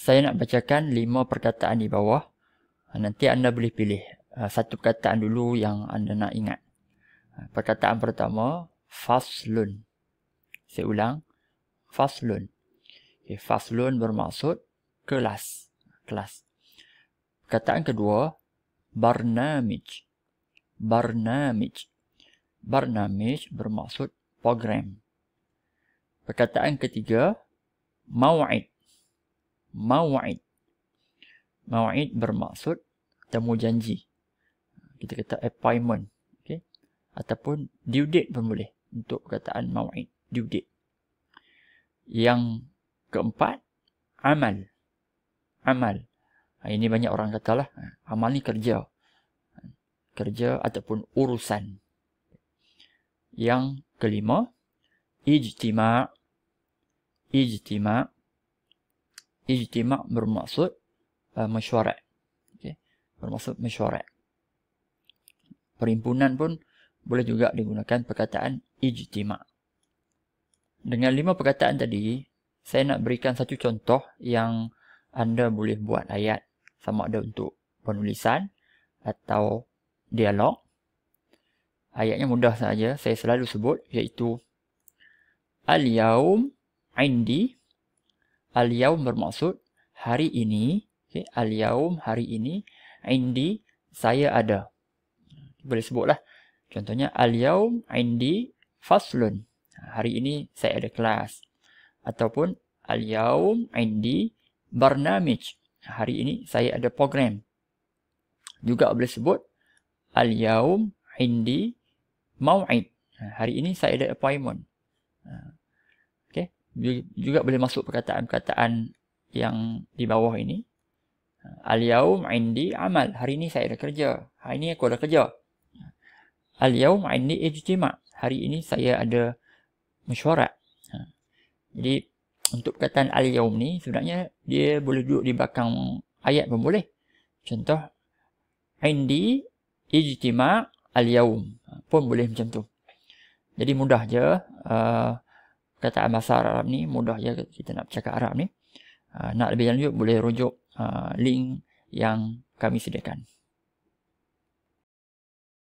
Saya nak bacakan 5 perkataan di bawah. Nanti anda boleh pilih satu perkataan dulu yang anda nak ingat. Perkataan pertama, faslun. Saya ulang, faslun. Okay, faslun bermaksud kelas. Perkataan kedua, barnamij. Barnamij bermaksud program. Perkataan ketiga, mau'id. Mau'id bermaksud temu janji. Kita kata appointment. Okay? Ataupun due date pun boleh untuk perkataan mau'id, due date. Yang keempat, amal. Ini banyak orang katalah, amal ni kerja. Kerja ataupun urusan. Yang kelima, ijtima'. Ijtima' bermaksud mesyuarat. Okay? Bermaksud mesyuarat. Perhimpunan pun boleh juga digunakan perkataan ijtima'. Dengan 5 perkataan tadi, saya nak berikan satu contoh yang anda boleh buat ayat. Sama ada untuk penulisan atau dialog. Ayatnya mudah saja, saya selalu sebut, iaitu Al-yaum indi. Al-yaum bermaksud hari ini. Okay? Al-yaum hari ini. Indi, saya ada. Boleh sebutlah. Contohnya, Al-yaum indi faslun. Hari ini saya ada kelas. Ataupun, Al-yaum indi barnamij. Hari ini saya ada program. Juga boleh sebut, Al-yaum indi mau'id. Hari ini saya ada appointment. Okay. Juga boleh masuk perkataan-perkataan yang di bawah ini. Al-yaum indi amal. Hari ini saya ada kerja. Hari ini aku ada kerja. Al-yaum indi ijtima'. Hari ini saya ada mesyuarat. Jadi, untuk perkataan al-yaum ni, sebenarnya dia boleh duduk di belakang ayat pun boleh. Contoh, indi ijtima' al-yaum. Pun boleh macam tu. Jadi mudah je. Perkataan bahasa Arab ni mudah je kita nak bercakap Arab ni. Nak lebih lanjut boleh rujuk link yang kami sediakan.